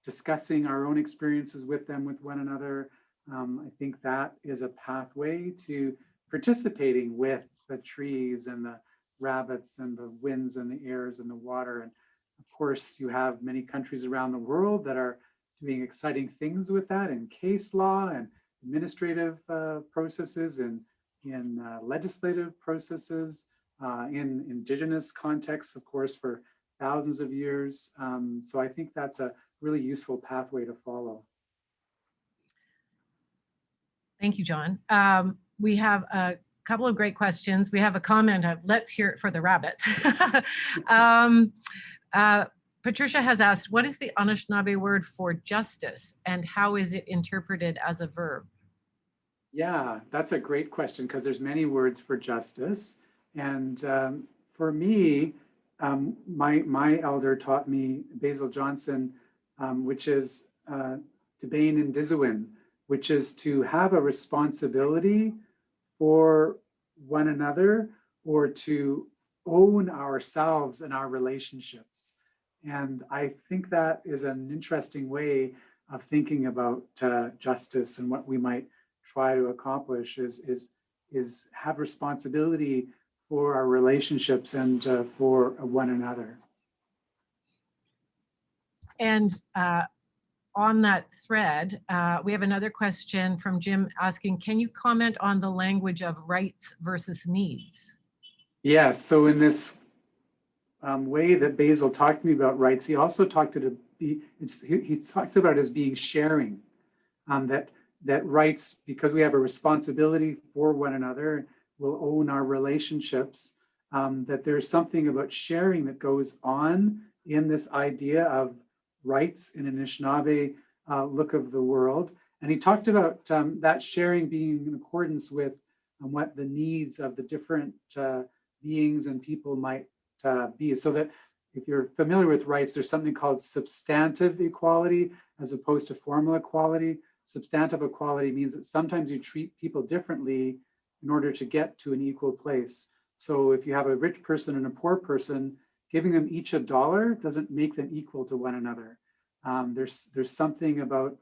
discussing our own experiences with them, with one another, I think that is a pathway to participating with the trees and the rabbits and the winds and the airs and the water. And of course, you have many countries around the world that are doing exciting things with that in case law and administrative processes and in legislative processes, in indigenous contexts, of course, for thousands of years. So I think that's a really useful pathway to follow. Thank you, John. We have a couple of great questions. We have a comment of, let's hear it for the rabbits. Patricia has asked, what is the Anishinaabe word for justice and how is it interpreted as a verb? Yeah, that's a great question because there's many words for justice. And for me, my elder taught me Basil Johnson, which is Debain and Dizowin, which is to have a responsibility for one another or to own ourselves and our relationships. And I think that is an interesting way of thinking about justice and what we might try to accomplish is have responsibility for our relationships and for one another. And on that thread, we have another question from Jim asking, can you comment on the language of rights versus needs? Yes, so in this way that Basil talked to me about rights, he also talked he talked about it as being sharing, that rights, because we have a responsibility for one another, will own our relationships, that there's something about sharing that goes on in this idea of rights in Anishinaabe look of the world. And he talked about that sharing being in accordance with what the needs of the different beings and people might be. So that if you're familiar with rights, there's something called substantive equality as opposed to formal equality. Substantive equality means that sometimes you treat people differently in order to get to an equal place. So if you have a rich person and a poor person, giving them each $1 doesn't make them equal to one another. There's something about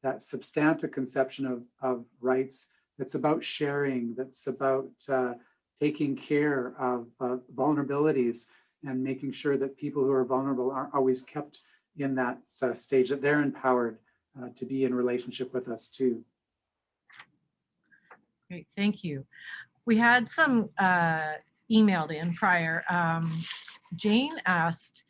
that substantive conception of rights that's about sharing, that's about taking care of vulnerabilities and making sure that people who are vulnerable aren't always kept in that stage, that they're empowered to be in relationship with us too. Great, thank you. We had some emailed in prior. Jane asked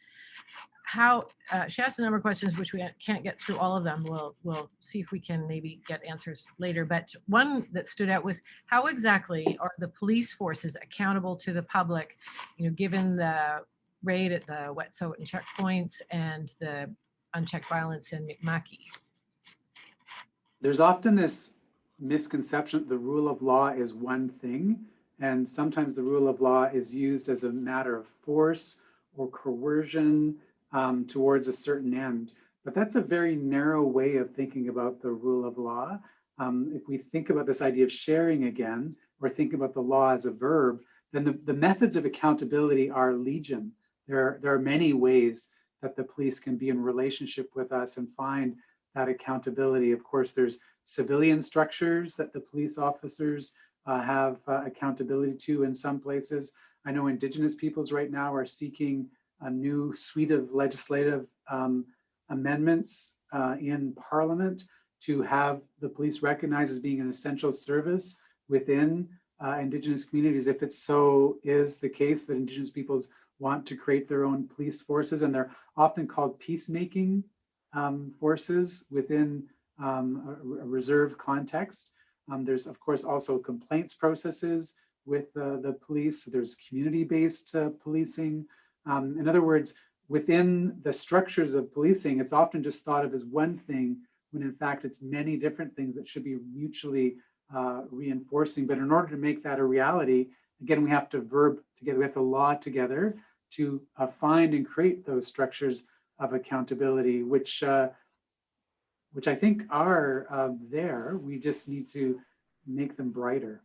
how, she asked a number of questions which we can't get through all of them. We'll see if we can maybe get answers later. But one that stood out was, how exactly are the police forces accountable to the public, given the raid at the Wet'suwet'en checkpoints and the unchecked violence in Mi'kma'ki? There's often this misconception that the rule of law is one thing, and sometimes the rule of law is used as a matter of force or coercion towards a certain end. But that's a very narrow way of thinking about the rule of law. If we think about this idea of sharing again, or think about the law as a verb, then the methods of accountability are legion. There are many ways that the police can be in relationship with us and find that accountability. Of course, there's civilian structures that the police officers have accountability to in some places. I know Indigenous peoples right now are seeking a new suite of legislative amendments in Parliament to have the police recognized as being an essential service within Indigenous communities. If it so is the case that Indigenous peoples want to create their own police forces, and they're often called peacemaking forces within a reserve context. There's, of course, also complaints processes with the police. There's community-based policing. In other words, within the structures of policing, it's often just thought of as one thing, when in fact it's many different things that should be mutually reinforcing. But in order to make that a reality, again, we have to verb together, we have to law together to find and create those structures of accountability, which I think are there. We just need to make them brighter.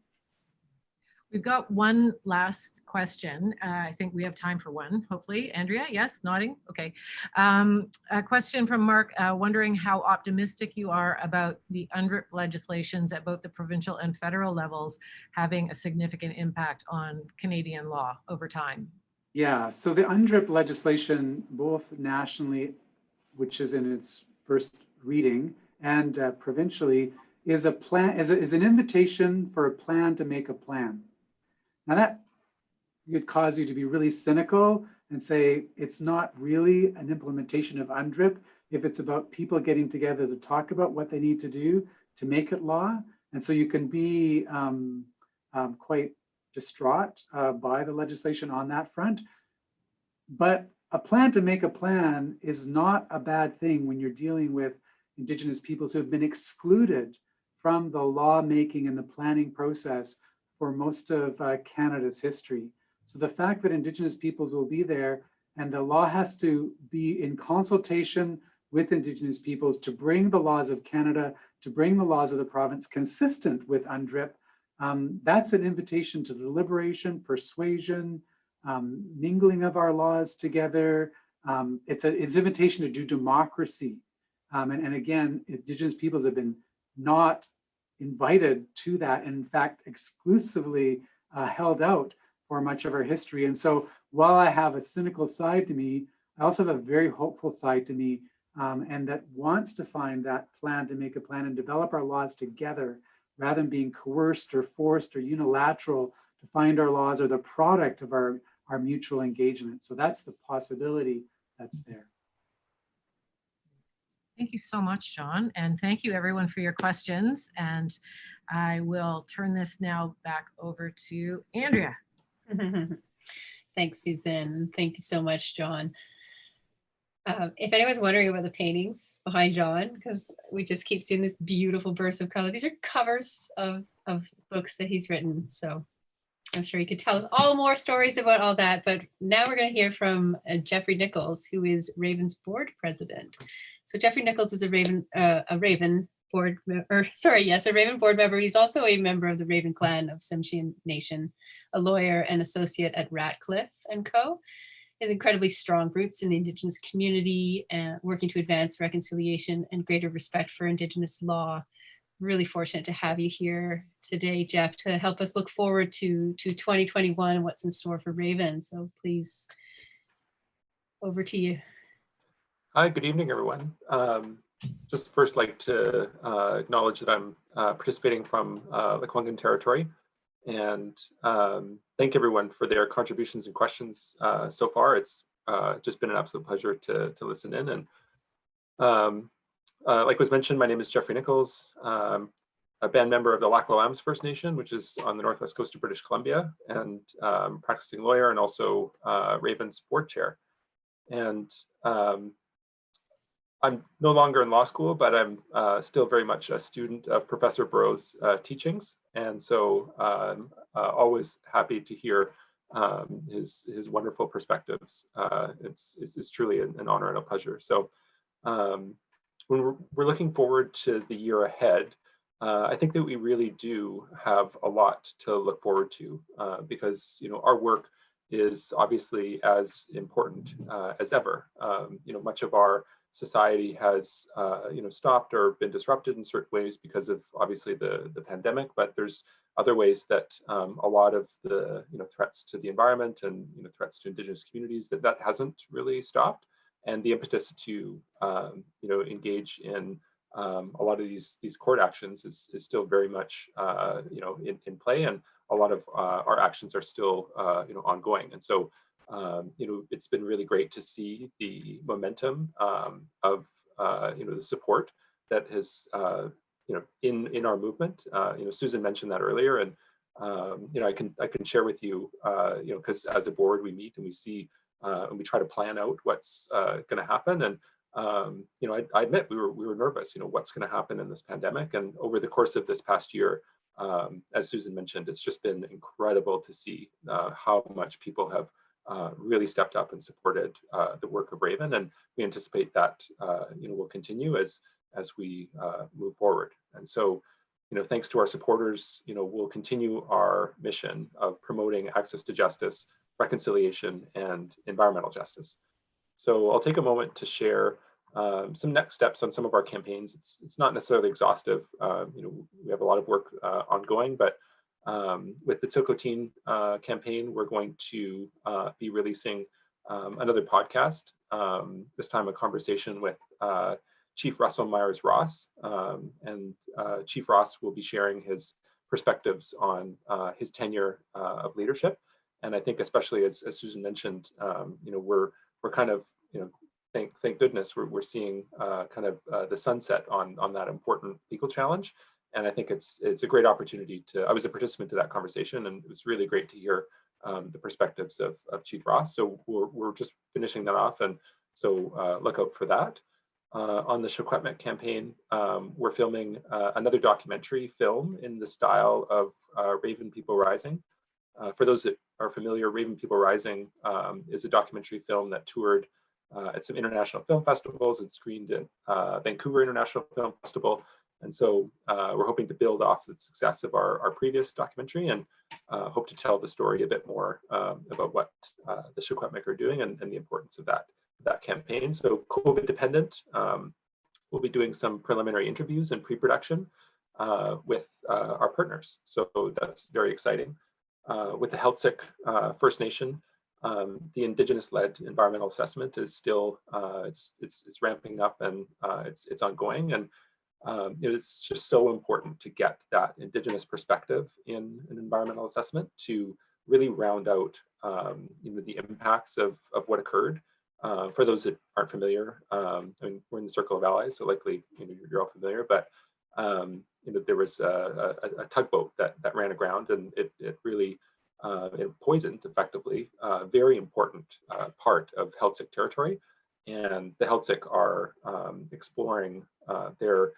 We've got one last question. I think we have time for one, hopefully. Andrea, yes, nodding, okay. A question from Mark, wondering how optimistic you are about the UNDRIP legislations at both the provincial and federal levels having a significant impact on Canadian law over time. Yeah, so the UNDRIP legislation, both nationally, which is in its first reading, and provincially, is a plan, is an invitation for a plan to make a plan. Now that could cause you to be really cynical and say it's not really an implementation of UNDRIP if it's about people getting together to talk about what they need to do to make it law. And so you can be quite distraught by the legislation on that front. But a plan to make a plan is not a bad thing when you're dealing with Indigenous peoples who have been excluded from the lawmaking and the planning process for most of Canada's history. So the fact that Indigenous peoples will be there and the law has to be in consultation with Indigenous peoples to bring the laws of Canada, to bring the laws of the province consistent with UNDRIP, that's an invitation to deliberation, persuasion, mingling of our laws together. It's an invitation to do democracy. And again, Indigenous peoples have been not invited to that, and in fact, exclusively held out for much of our history. And so while I have a cynical side to me, I also have a very hopeful side to me, and that wants to find that plan to make a plan and develop our laws together rather than being coerced or forced or unilateral to find our laws are the product of our mutual engagement. So that's the possibility that's there. Thank you so much, John. And thank you everyone for your questions. And I will turn this now back over to Andrea. Thanks, Susan. Thank you so much, John. If anyone's wondering about the paintings behind John, because we just keep seeing this beautiful burst of color, these are covers of books that he's written. So I'm sure he could tell us all more stories about all that. But now we're going to hear from Jeffrey Nicholls, who is Raven's board president. So Jeffrey Nicholls is a Raven board member. He's also a member of the Raven clan of Tsimshian Nation, a lawyer and associate at Ratcliffe and Co. His incredibly strong roots in the Indigenous community and working to advance reconciliation and greater respect for Indigenous law. Really fortunate to have you here today, Jeff, to help us look forward to 2021 and what's in store for Raven. So please, over to you. Hi, good evening, everyone. Just first like to acknowledge that I'm participating from the Kwanghan territory, and thank everyone for their contributions and questions so far. It's just been an absolute pleasure to listen in. And like was mentioned, my name is Jeffrey Nicholls. I'm a band member of the Lax'Kwalaams First Nation, which is on the northwest coast of British Columbia, and practicing lawyer and also Raven's board chair. And I'm no longer in law school, but I'm still very much a student of Professor Burrow's teachings. And so I'm always happy to hear his wonderful perspectives. It's truly an honor and a pleasure. So when we're looking forward to the year ahead, I think that we really do have a lot to look forward to because, you know, our work is obviously as important as ever. You know, much of our society has you know, stopped or been disrupted in certain ways because of obviously the pandemic, but there's other ways that a lot of the, you know, threats to the environment and, you know, threats to Indigenous communities that hasn't really stopped. And the impetus to you know, engage in a lot of these court actions is still very much you know, in play, and a lot of our actions are still you know, ongoing. And so you know, it's been really great to see the momentum of you know, the support that has you know, in our movement. You know, Susan mentioned that earlier, and you know, I can share with you, you know, because as a board we meet and we see and we try to plan out what's going to happen. And you know, I admit we were nervous. You know, what's going to happen in this pandemic, and over the course of this past year, as Susan mentioned, it's just been incredible to see how much people have really stepped up and supported the work of Raven, and we anticipate that you know, will continue as we move forward. And so, you know, thanks to our supporters, you know, we'll continue our mission of promoting access to justice, reconciliation, and environmental justice. So I'll take a moment to share some next steps on some of our campaigns. It's not necessarily exhaustive. You know, we have a lot of work ongoing, but with the Tsilhqot'in campaign, we're going to be releasing another podcast, this time a conversation with Chief Russell Myers-Ross. And Chief Ross will be sharing his perspectives on his tenure of leadership. And I think especially as Susan mentioned, you know, we're kind of, you know, thank goodness we're seeing kind of the sunset on that important legal challenge. And I think it's a great opportunity I was a participant to that conversation, and it was really great to hear the perspectives of Chief Ross. So we're just finishing that off, and so look out for that. On the Secwepemc campaign, we're filming another documentary film in the style of Raven People Rising. For those that are familiar, Raven People Rising is a documentary film that toured at some international film festivals and screened at Vancouver International Film Festival. And so we're hoping to build off the success of our previous documentary, and hope to tell the story a bit more about what the Secwepemc are doing and the importance of that campaign. So COVID dependent, we'll be doing some preliminary interviews and pre-production with our partners. So that's very exciting. With the Heiltsuk First Nation, the Indigenous-led environmental assessment is still it's ramping up, and it's ongoing. And it's just so important to get that Indigenous perspective in an environmental assessment to really round out the impacts of what occurred. For those that aren't familiar, I mean, we're in the Circle of Allies, so likely you're all familiar, but there was a tugboat that ran aground, and it really it poisoned effectively a very important part of Heldsick territory. And the Heldsick are exploring their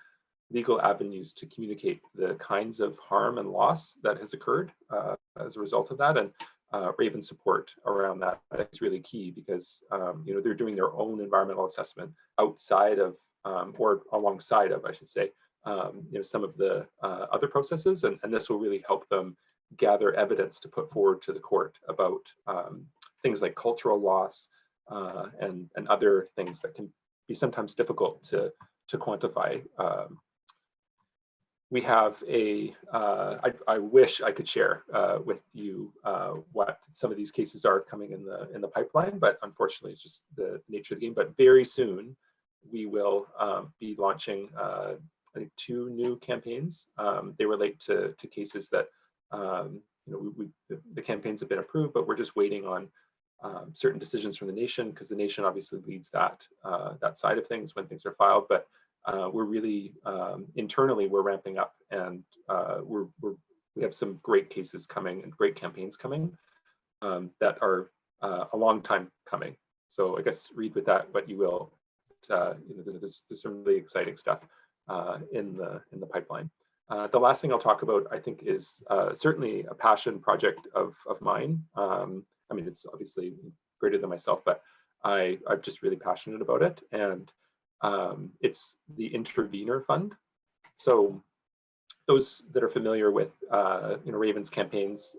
legal avenues to communicate the kinds of harm and loss that has occurred as a result of that. And Raven support around that is really key, because they're doing their own environmental assessment outside of or alongside of, I should say, some of the other processes, and this will really help them gather evidence to put forward to the court about things like cultural loss and other things that can be sometimes difficult to quantify. We have I wish I could share with you what some of these cases are coming in the pipeline, but unfortunately it's just the nature of the game. But very soon we will be launching I think 2 new campaigns. They relate to cases that the campaigns have been approved, but we're just waiting on certain decisions from the nation, because the nation obviously leads that side of things when things are filed. But we're really internally we're ramping up, and we have some great cases coming and great campaigns coming that are a long time coming. So I guess read with that what you will. There's some really exciting stuff in the pipeline. The last thing I'll talk about, I think, is certainly a passion project of mine. I mean, it's obviously greater than myself, but I'm just really passionate about it. And it's the Intervenor Fund. So those that are familiar with Raven's campaigns,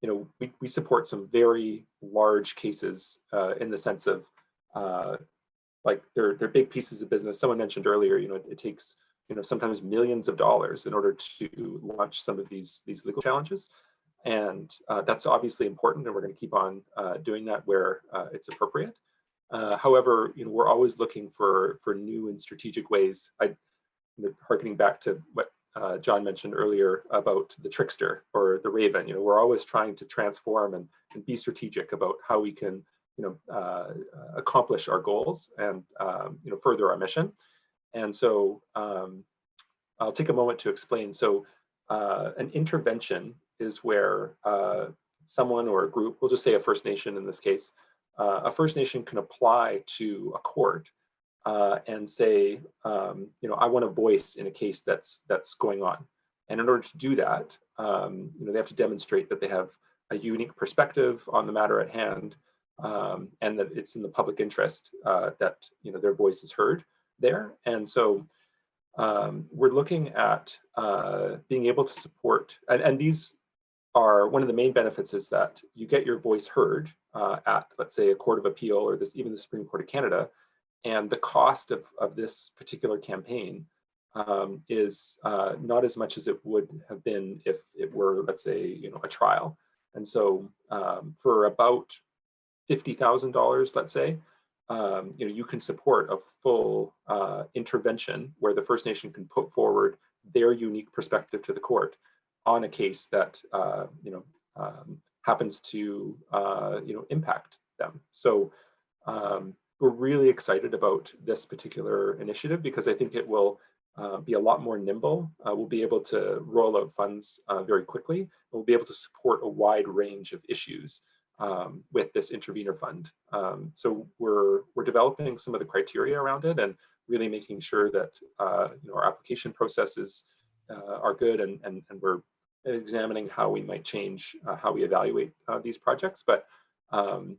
we support some very large cases in the sense of like they're big pieces of business. Someone mentioned earlier, it takes sometimes millions of dollars in order to launch some of these legal challenges. And that's obviously important, and we're going to keep on doing that where it's appropriate. However, we're always looking for new and strategic ways. Harkening back to what John mentioned earlier about the trickster or the raven, we're always trying to transform and be strategic about how we can accomplish our goals and further our mission. And so I'll take a moment to explain. So an intervention is where someone or a group, we'll just say a First Nation in this case, a First Nation can apply to a court and say, I want a voice in a case that's going on. And in order to do that, they have to demonstrate that they have a unique perspective on the matter at hand, and that it's in the public interest that their voice is heard there. And so we're looking at being able to support, and these are one of the main benefits is that you get your voice heard at, let's say, a court of appeal or even the Supreme Court of Canada, and the cost of this particular campaign is not as much as it would have been if it were, let's say, a trial. And so for about $50,000, let's say, you can support a full intervention where the First Nation can put forward their unique perspective to the court on a case that happens to impact them. So we're really excited about this particular initiative because I think it will be a lot more nimble. We'll be able to roll out funds very quickly. We'll be able to support a wide range of issues with this Intervenor Fund. So we're developing some of the criteria around it and really making sure that our application processes are good, and we're examining how we might change how we evaluate these projects. But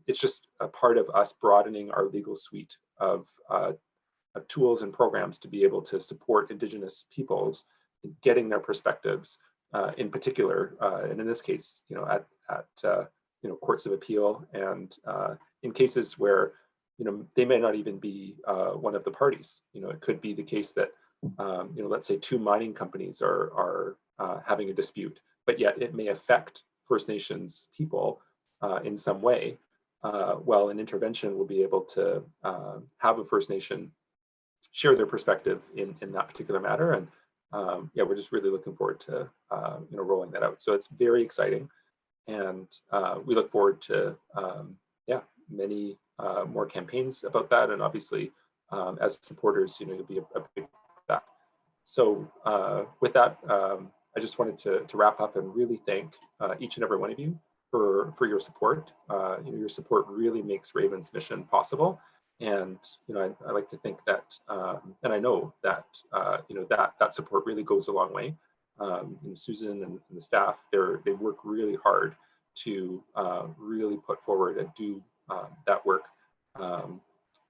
it's just a part of us broadening our legal suite of tools and programs to be able to support Indigenous peoples in getting their perspectives, in particular, and in this case, at courts of appeal, and in cases where they may not even be one of the parties. It could be the case that let's say 2 mining companies are having a dispute, but yet it may affect First Nations people in some way. Well, an intervention will be able to have a First Nation share their perspective in that particular matter. And yeah, we're just really looking forward to rolling that out. So it's very exciting, and we look forward to yeah, many more campaigns about that. And obviously, as supporters, you'll be a big part of that. So with that, I just wanted to wrap up and really thank each and every one of you for your support. Your support really makes Raven's mission possible. And I like to think that, and I know that that support really goes a long way. Susan and the staff, they work really hard to really put forward and do that work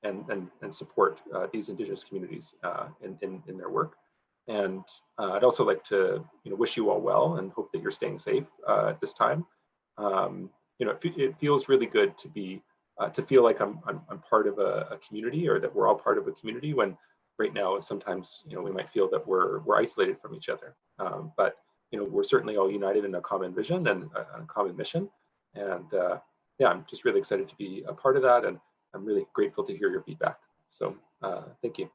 and support these Indigenous communities in their work. And I'd also like to wish you all well and hope that you're staying safe at this time. It feels really good to feel like I'm part of a community, or that we're all part of a community, when right now sometimes we might feel that we're isolated from each other. But we're certainly all united in a common vision and a common mission. And yeah, I'm just really excited to be a part of that, and I'm really grateful to hear your feedback. So thank you.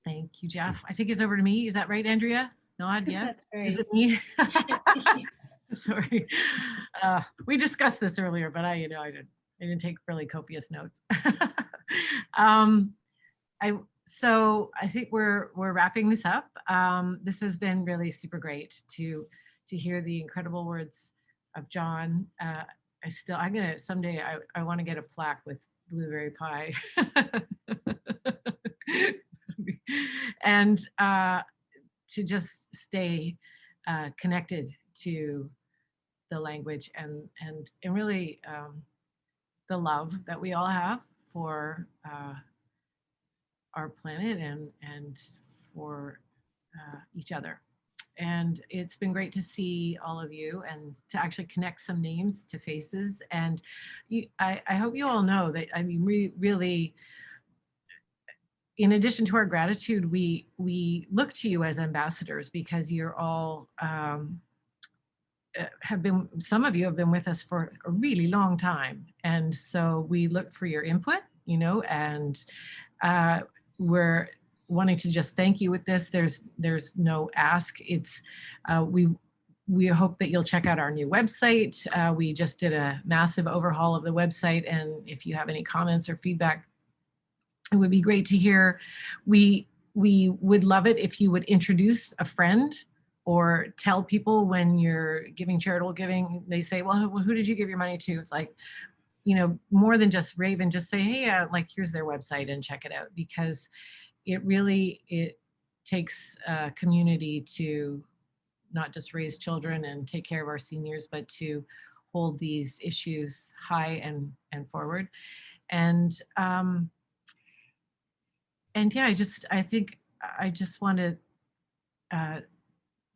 Thank you, Jeff. I think it's over to me. Is that right, Andrea? Nod, yeah? That's right. Is it me? Sorry. We discussed this earlier, but I didn't take really copious notes. So I think we're wrapping this up. This has been really super great to hear the incredible words of John. Someday I want to get a plaque with blueberry pie. And to just stay connected to the language and really the love that we all have for our planet and for each other. And it's been great to see all of you and to actually connect some names to faces. And I hope you all know that, we really, in addition to our gratitude, we look to you as ambassadors, because you're all some of you have been with us for a really long time. And so we look for your input, and we're wanting to just thank you with this. There's no ask. It's we hope that you'll check out our new website. We just did a massive overhaul of the website, and if you have any comments or feedback, it would be great to hear. We would love it if you would introduce a friend, or tell people when you're giving charitable giving, they say, well, who did you give your money to? It's like, more than just Raven, just say, hey, here's their website and check it out, because it takes a community to not just raise children and take care of our seniors, but to hold these issues high and forward. And yeah, I think I just want to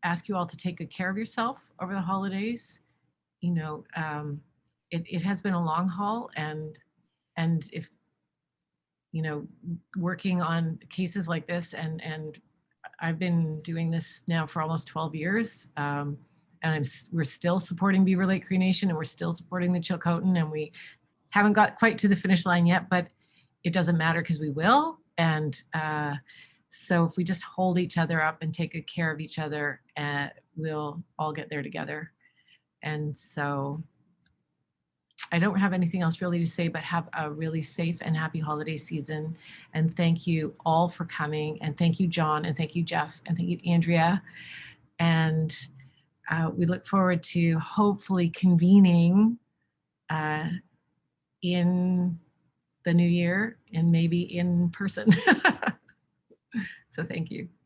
ask you all to take good care of yourself over the holidays. It has been a long haul, and if working on cases like this, and I've been doing this now for almost 12 years, and we're still supporting Beaver Lake Cree Nation, and we're still supporting the Chilcotin, and we haven't got quite to the finish line yet, but it doesn't matter, because we will. And so if we just hold each other up and take good care of each other, we'll all get there together. And so I don't have anything else really to say, but have a really safe and happy holiday season. And thank you all for coming. And thank you, John, and thank you, Jeff, and thank you, Andrea. And we look forward to hopefully convening in the new year, and maybe in person. So thank you.